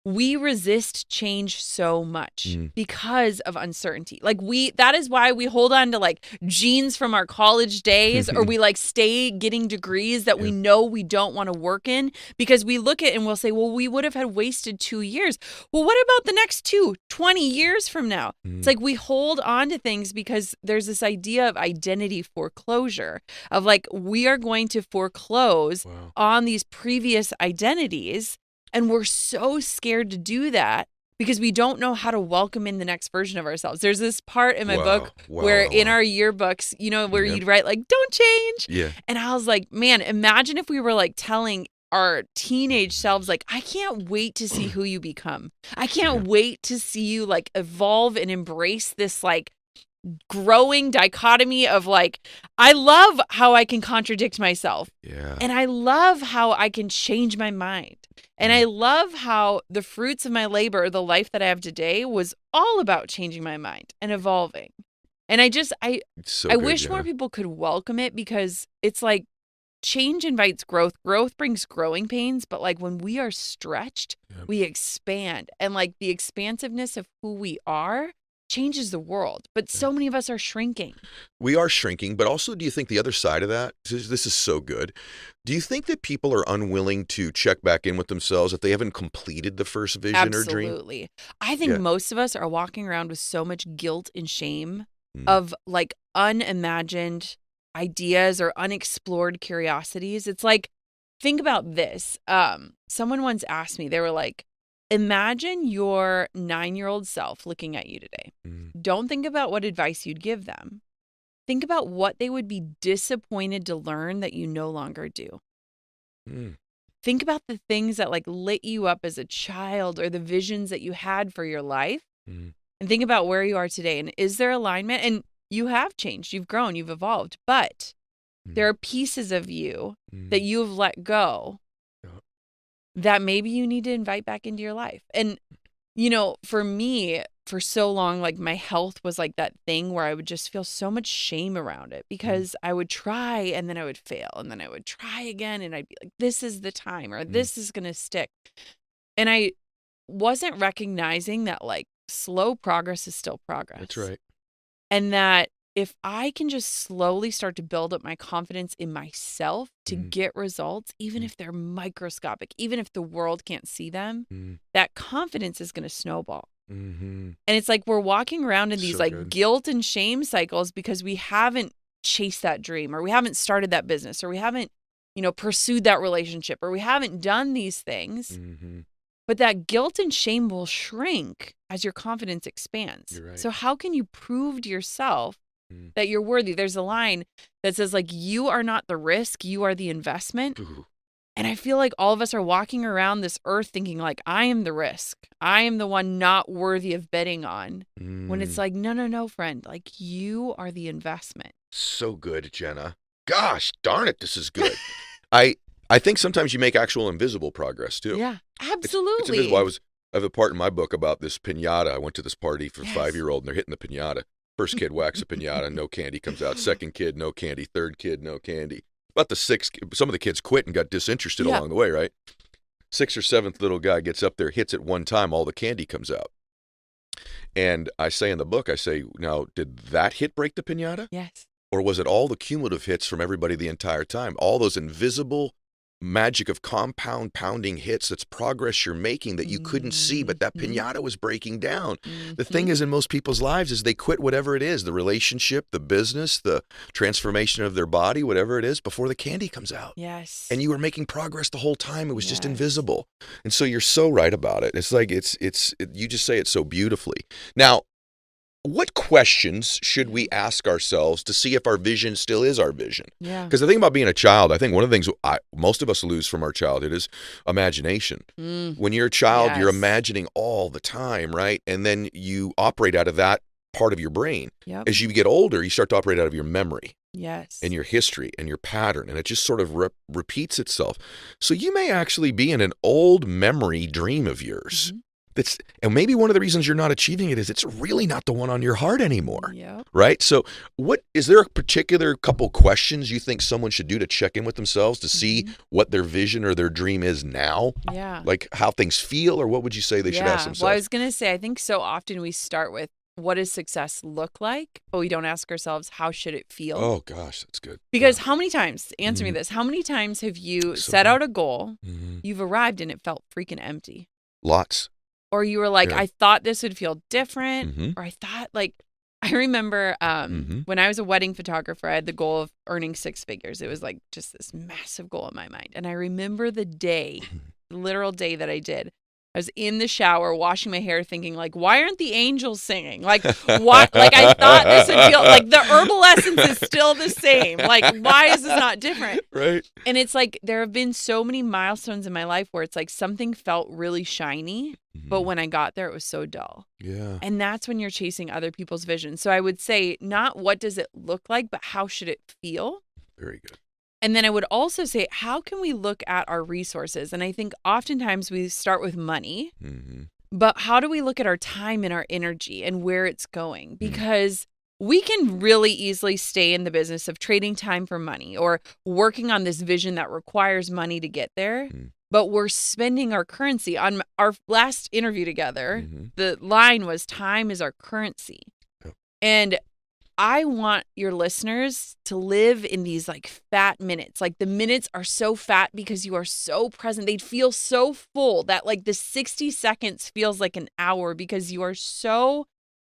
we resist change so much because of uncertainty. Like that is why we hold on to like jeans from our college days or we like stay getting degrees that we know we don't want to work in because we look at it and we'll say, well, we would have had wasted 2 years. Well, what about the next 20 years from now? It's like we hold on to things because there's this idea of identity foreclosure of like, we are going to foreclose on these previous identities. And we're so scared to do that because we don't know how to welcome in the next version of ourselves. There's this part in my book where in our yearbooks, you know, where you'd write like, don't change. Yeah. And I was like, man, imagine if we were like telling our teenage selves, like, I can't wait to see who you become. I can't wait to see you like evolve and embrace this like growing dichotomy of like, I love how I can contradict myself. Yeah. And I love how I can change my mind. And I love how the fruits of my labor, the life that I have today, was all about changing my mind and evolving. And I wish more people could welcome it because it's like change invites growth. Growth brings growing pains. But like when we are stretched, we expand. And like the expansiveness of who we are changes the world, but so many of us are shrinking. We are shrinking, but also do you think the other side of that, this is so good, do you think that people are unwilling to check back in with themselves if they haven't completed the first vision or dream? Absolutely. I think most of us are walking around with so much guilt and shame of like unimagined ideas or unexplored curiosities. It's like, think about this. Someone once asked me, they were like, imagine your 9-year-old self looking at you today. Don't think about what advice you'd give them. Think about what they would be disappointed to learn that you no longer do. Think about the things that like lit you up as a child or the visions that you had for your life. And think about where you are today. And is there alignment? And you have changed. You've grown. You've evolved. But there are pieces of you that you have let go that maybe you need to invite back into your life. And For me, for so long, like my health was like that thing where I would just feel so much shame around it because I would try and then I would fail and then I would try again and I'd be like, this is the time or this is going to stick. And I wasn't recognizing that like slow progress is still progress. That's right. And that if I can just slowly start to build up my confidence in myself to get results, even if they're microscopic, even if the world can't see them, that confidence is going to snowball. And it's like we're walking around in these guilt and shame cycles because we haven't chased that dream or we haven't started that business or we haven't, pursued that relationship or we haven't done these things. But that guilt and shame will shrink as your confidence expands. You're right. So how can you prove to yourself that you're worthy? There's a line that says like, you are not the risk, you are the investment. Ooh. And I feel like all of us are walking around this earth thinking like, I am the risk. I am the one not worthy of betting on. When it's like, no, friend, like you are the investment. So good, Jenna. Gosh, darn it, this is good. I think sometimes you make actual invisible progress too. Yeah, absolutely. It's invisible. I have a part in my book about this piñata. I went to this party for 5-year-old and they're hitting the piñata. First kid whacks a piñata, no candy comes out. Second kid, no candy. Third kid, no candy. About the sixth, some of the kids quit and got disinterested along the way, right? 6th or 7th little guy gets up there, hits it one time, all the candy comes out. And I say in the book, now, did that hit break the piñata? Yes. Or was it all the cumulative hits from everybody the entire time? All those invisible magic of compound pounding hits, that's progress you're making that you couldn't see, but that piñata was breaking down. The thing is, in most people's lives is they quit whatever it is, the relationship, the business, the transformation of their body, whatever it is, before the candy comes out. Yes. And you were making progress the whole time. It was just invisible. And so you're so right about it. It's like, you just say it so beautifully. Now, what questions should we ask ourselves to see if our vision still is our vision? Yeah. Because the thing about being a child, I think one of the things most of us lose from our childhood is imagination. When you're a child, you're imagining all the time, right? And then you operate out of that part of your brain. Yep. As you get older, you start to operate out of your memory. Yes. And your history and your pattern, and it just sort of repeats itself. So you may actually be in an old memory dream of yours. And maybe one of the reasons you're not achieving it is it's really not the one on your heart anymore. Yep. Right? So is there a particular couple questions you think someone should do to check in with themselves to see what their vision or their dream is now? Yeah. Like how things feel, or what would you say they should ask themselves? Well, I was going to say, I think so often we start with, what does success look like? But we don't ask ourselves, how should it feel? Oh, gosh, that's good. Because how many times, answer me this, how many times have you set out a goal, you've arrived and it felt freaking empty? Lots. Or you were like, I thought this would feel different. Or I thought I remember when I was a wedding photographer, I had the goal of earning 6 figures. It was like just this massive goal in my mind. And I remember the literal day that I did. I was in the shower washing my hair thinking like, why aren't the angels singing? Like, what? Like, I thought this would feel like the herbal essence is still the same. Like, why is this not different? Right. And it's like, there have been so many milestones in my life where it's like something felt really shiny, but when I got there, it was so dull. Yeah. And that's when you're chasing other people's vision. So I would say not what does it look like, but how should it feel? Very good. And then I would also say, how can we look at our resources? And I think oftentimes we start with money, but how do we look at our time and our energy and where it's going? Because we can really easily stay in the business of trading time for money or working on this vision that requires money to get there. But we're spending our currency. On our last interview together, the line was, time is our currency. Yep. And I want your listeners to live in these like fat minutes. Like the minutes are so fat because you are so present. They'd feel so full that like the 60 seconds feels like an hour because you are so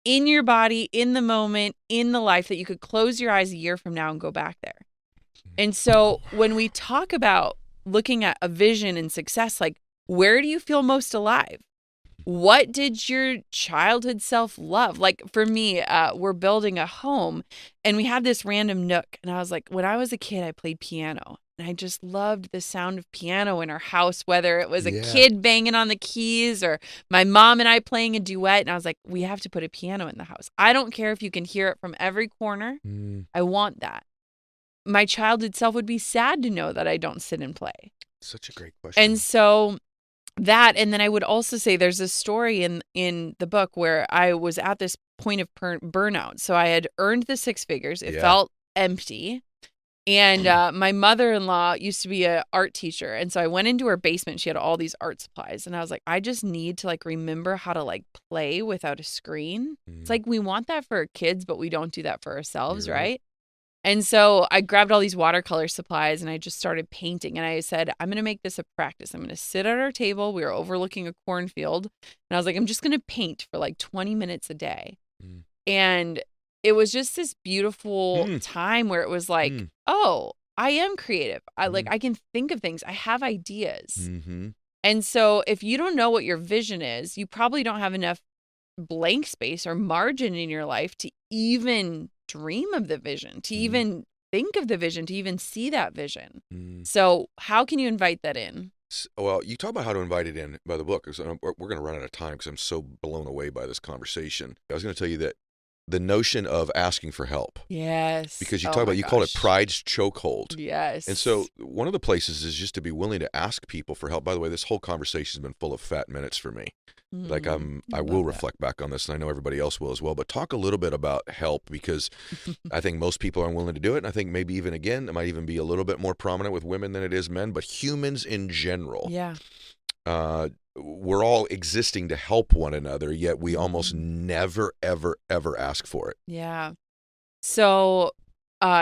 in your body, in the moment, in the life that you could close your eyes a year from now and go back there. And so when we talk about looking at a vision and success, like where do you feel most alive? What did your childhood self love? Like for me, we're building a home and we had this random nook. And I was like, when I was a kid, I played piano and I just loved the sound of piano in our house, whether it was a kid banging on the keys or my mom and I playing a duet. And I was like, we have to put a piano in the house. I don't care if you can hear it from every corner. I want that. My childhood self would be sad to know that I don't sit and play. Such a great question. And so that, and then I would also say there's a story in the book where I was at this point of burnout. So I had earned the 6 figures. It felt empty. And my mother-in-law used to be an art teacher. And so I went into her basement. She had all these art supplies. And I was like, I just need to like remember how to like play without a screen. It's like we want that for our kids, but we don't do that for ourselves, right? And so I grabbed all these watercolor supplies and I just started painting. And I said, I'm going to make this a practice. I'm going to sit at our table. We were overlooking a cornfield. And I was like, I'm just going to paint for like 20 minutes a day. And it was just this beautiful time where it was like, oh, I am creative. I can think of things. I have ideas. And so if you don't know what your vision is, you probably don't have enough blank space or margin in your life to even dream of the vision, to even think of the vision, to even see that vision. So how can you invite that in? Well, you talk about how to invite it in by the book. We're going to run out of time because I'm so blown away by this conversation. I was going to tell you that the notion of asking for help. Yes. Because you talk about, you call it pride's chokehold. Yes. And so one of the places is just to be willing to ask people for help. By the way, this whole conversation has been full of fat minutes for me. Like I will reflect back on this, and I know everybody else will as well. But talk a little bit about help, because I think most people are unwilling to do it. And I think maybe even, again, it might even be a little bit more prominent with women than it is men, but humans in general. Yeah. We're all existing to help one another, yet we almost never, ever, ever ask for it. Yeah. So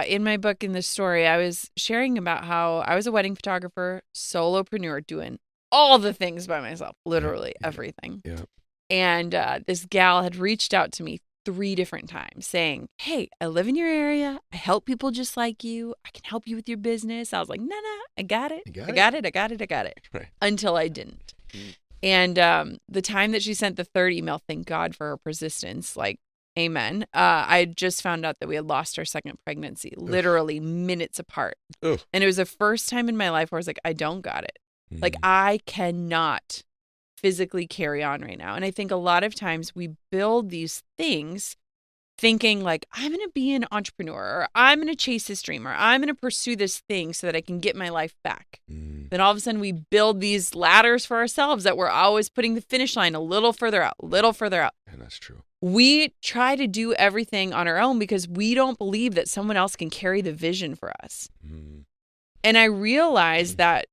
in my book, in this story, I was sharing about how I was a wedding photographer, solopreneur, doing all the things by myself, literally everything. Yeah. And this gal had reached out to me 3 different times saying, hey, I live in your area. I help people just like you. I can help you with your business. I was like, no, I got it. I got it. Right. Until I didn't. And the time that she sent the 3rd email, thank God for her persistence, like, amen. I just found out that we had lost our 2nd pregnancy, literally minutes apart. And it was the first time in my life where I was like, I don't got it. Like, I cannot physically carry on right now. And I think a lot of times we build these things thinking like, I'm going to be an entrepreneur, or I'm going to chase this dream, or I'm going to pursue this thing so that I can get my life back. Then all of a sudden we build these ladders for ourselves that we're always putting the finish line a little further out, And that's true. We try to do everything on our own because we don't believe that someone else can carry the vision for us. And I realized that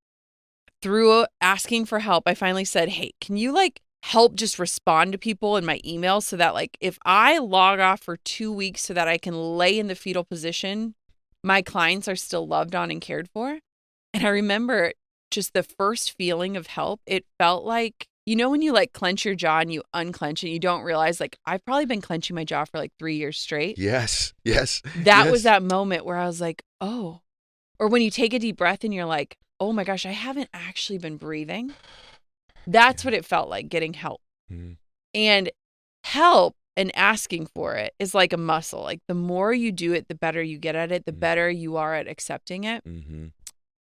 through asking for help, I finally said, hey, can you like help just respond to people in my email so that like if I log off for 2 weeks so that I can lay in the fetal position, my clients are still loved on and cared for? And I remember just the first feeling of help. It felt like, you know, when you like clench your jaw and you unclench it, you don't realize like I've probably been clenching my jaw for like 3 years straight. Yes. That was that moment where I was like, oh, or when you take a deep breath and you're like, oh my gosh, I haven't actually been breathing. That's what it felt like, getting help. And help and asking for it is like a muscle. Like the more you do it, the better you get at it, the better you are at accepting it.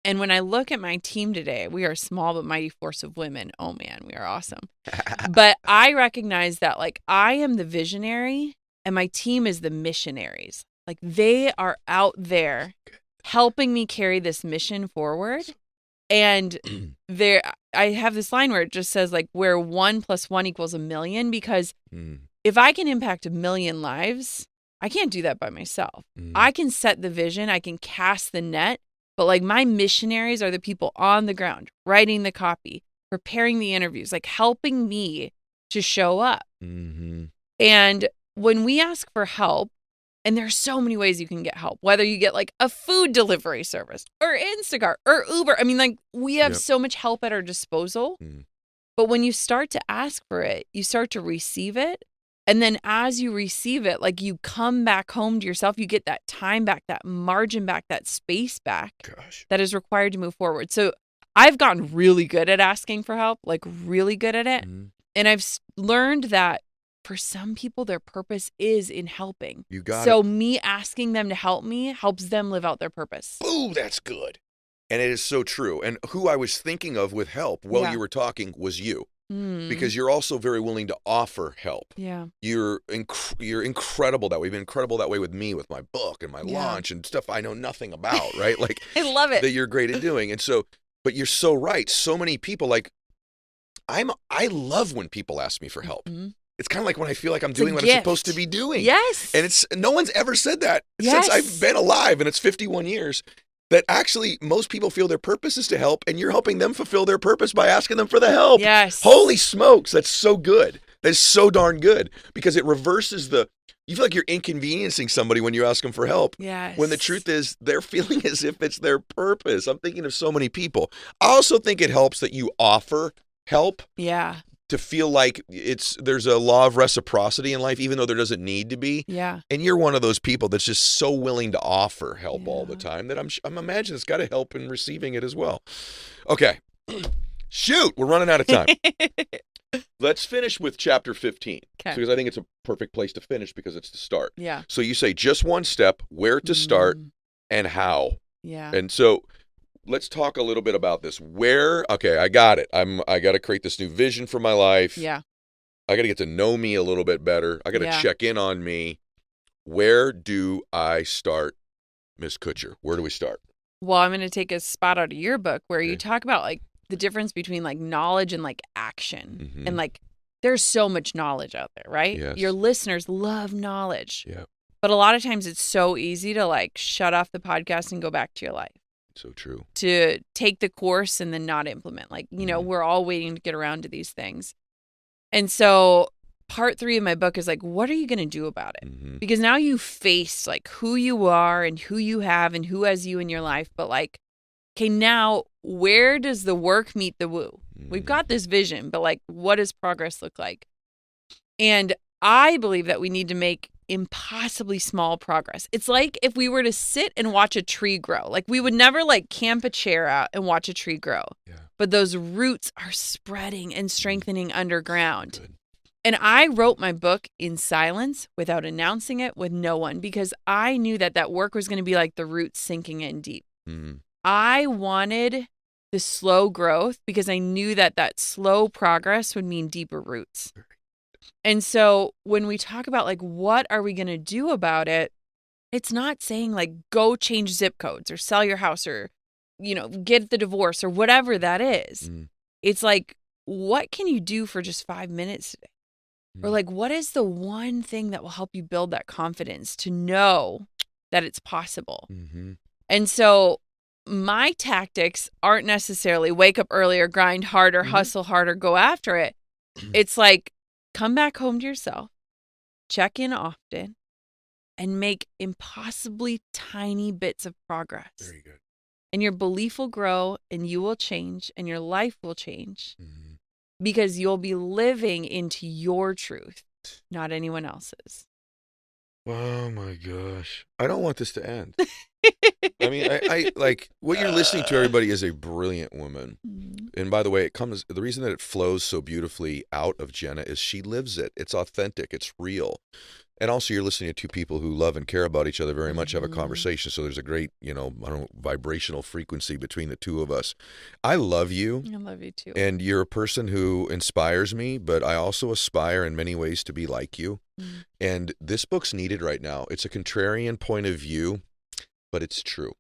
And when I look at my team today, we are a small but mighty force of women. Oh man, we are awesome. But I recognize that like I am the visionary and my team is the missionaries. Like they are out there helping me carry this mission forward. And I have this line where it just says like where 1 + 1 = 1,000,000, because if I can impact 1,000,000 lives, I can't do that by myself. I can set the vision, I can cast the net, but like my missionaries are the people on the ground, writing the copy, preparing the interviews, like helping me to show up. And when we ask for help, and there's so many ways you can get help, whether you get like a food delivery service or Instacart or Uber. I mean, like we have so much help at our disposal. But when you start to ask for it, you start to receive it. And then as you receive it, like you come back home to yourself, you get that time back, that margin back, that space back that is required to move forward. So I've gotten really good at asking for help, like really good at it. And I've learned that for some people, their purpose is in helping. You got it. So me asking them to help me helps them live out their purpose. Ooh, that's good. And it is so true. And who I was thinking of with help while you were talking was you. Because you're also very willing to offer help. Yeah. You're incredible that way. You've been incredible that way with me, with my book and my launch and stuff I know nothing about, right? Like I love it. That you're great at doing. And so, but you're so right. So many people, like, I love when people ask me for help. Mm-hmm. It's kind of like when I feel like I'm It's doing a what gift. I'm supposed to be doing. Yes. And no one's ever said that Yes. since I've been alive, and it's 51 years, that actually most people feel their purpose is to help, and you're helping them fulfill their purpose by asking them for the help. Yes. Holy smokes, that's so good. That's so darn good, because it reverses you feel like you're inconveniencing somebody when you ask them for help. Yes. When the truth is they're feeling as if it's their purpose. I'm thinking of so many people. I also think it helps that you offer help. Yeah. To feel like there's a law of reciprocity in life, even though there doesn't need to be. Yeah. And you're one of those people that's just so willing to offer help all the Yeah. time that I'm imagining it's got to help in receiving it as well. Okay. Shoot, we're running out of time. Let's finish with chapter 15. Okay. Because I think it's a perfect place to finish because it's the start. Yeah. So you say just one step, where to start, and how. Yeah. And so let's talk a little bit about this. Okay, I got it. I got to create this new vision for my life. Yeah. I got to get to know me a little bit better. I got to check in on me. Where do I start, Miss Kutcher? Where do we start? Well, I'm going to take a spot out of your book where you talk about like the difference between like knowledge and like action. Mm-hmm. And like there's so much knowledge out there, right? Yes. Your listeners love knowledge. Yeah. But a lot of times it's so easy to like shut off the podcast and go back to your life. So true. To take the course and then not implement. Like, we're all waiting to get around to these things. And so part 3 of my book is like, what are you going to do about it? Mm-hmm. Because now you face like who you are and who you have and who has you in your life. But like, okay, now where does the work meet the woo? Mm-hmm. We've got this vision, but like, what does progress look like? And I believe that we need to make impossibly small progress. It's like if we were to sit and watch a tree grow. Like we would never like camp a chair out and watch a tree grow. Yeah. But those roots are spreading and strengthening underground. Good. And I wrote my book in silence without announcing it with no one because I knew that work was going to be like the roots sinking in deep. Mm-hmm. I wanted the slow growth because I knew that slow progress would mean deeper roots. And so when we talk about like, what are we going to do about it? It's not saying like, go change zip codes or sell your house or, get the divorce or whatever that is. Mm. It's like, what can you do for just 5 minutes today? Or like, what is the one thing that will help you build that confidence to know that it's possible? Mm-hmm. And so my tactics aren't necessarily wake up earlier, grind harder, hustle harder, go after it. It's like, come back home to yourself, check in often, and make impossibly tiny bits of progress. Very good. And your belief will grow and you will change and your life will change because you'll be living into your truth, not anyone else's. Oh my gosh. I don't want this to end. I mean, I like what you're listening to. Everybody is a brilliant woman. And by the way, the reason that it flows so beautifully out of Jenna is she lives it. It's authentic. It's real. And also you're listening to two people who love and care about each other very much, have a conversation. So there's a great, vibrational frequency between the two of us. I love you. I love you too. And you're a person who inspires me, but I also aspire in many ways to be like you. And this book's needed right now. It's a contrarian point of view, but it's true.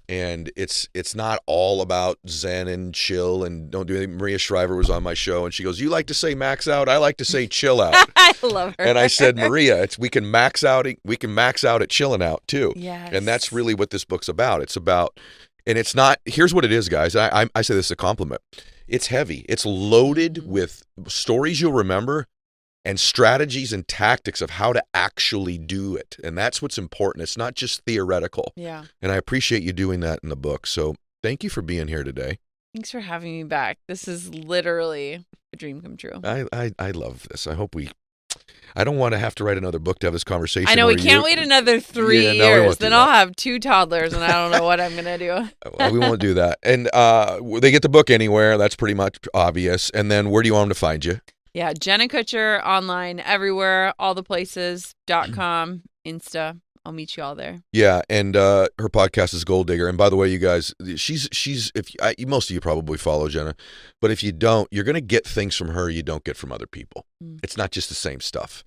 And it's not all about zen and chill and don't do anything. Maria Shriver was on my show and she goes, "You like to say max out? I like to say chill out." I love her. And I said, "Maria, we can max out at chilling out too." Yes. And that's really what this book's about. It's about, and it's not, here's what it is, guys. I say this as a compliment. It's heavy. It's loaded with stories you'll remember and strategies and tactics of how to actually do it. And that's what's important. It's not just theoretical. Yeah. And I appreciate you doing that in the book. So thank you for being here today. Thanks for having me back. This is literally a dream come true. I love this. I don't want to have to write another book to have this conversation. I know, we can't wait another 3 years. Then I'll have 2 toddlers and I don't know what I'm going to do. Well, we won't do that. And they get the book anywhere. That's pretty much obvious. And then where do you want them to find you? Yeah, Jenna Kutcher online, everywhere, all the places.com, Insta. I'll meet you all there. Yeah, and her podcast is Gold Digger. And by the way, you guys, she's most of you probably follow Jenna, but if you don't, you're going to get things from her you don't get from other people. It's not just the same stuff.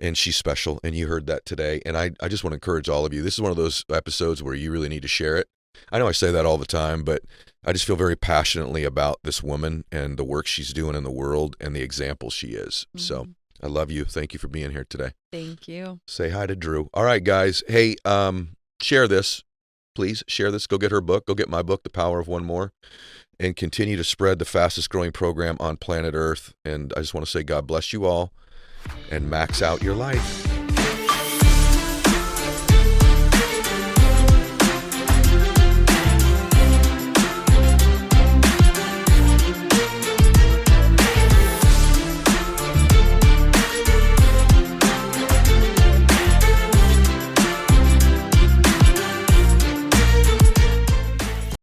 And she's special, and you heard that today. And I just want to encourage all of you. This is one of those episodes where you really need to share it. I know I say that all the time, but I just feel very passionately about this woman and the work she's doing in the world and the example she is. So I love you. Thank you for being here today. Thank you. Say hi to Drew. All right, guys. Hey, share this. Please share this. Go get her book. Go get my book, The Power of One More, and continue to spread the fastest growing program on planet Earth. And I just want to say God bless you all and max out your life.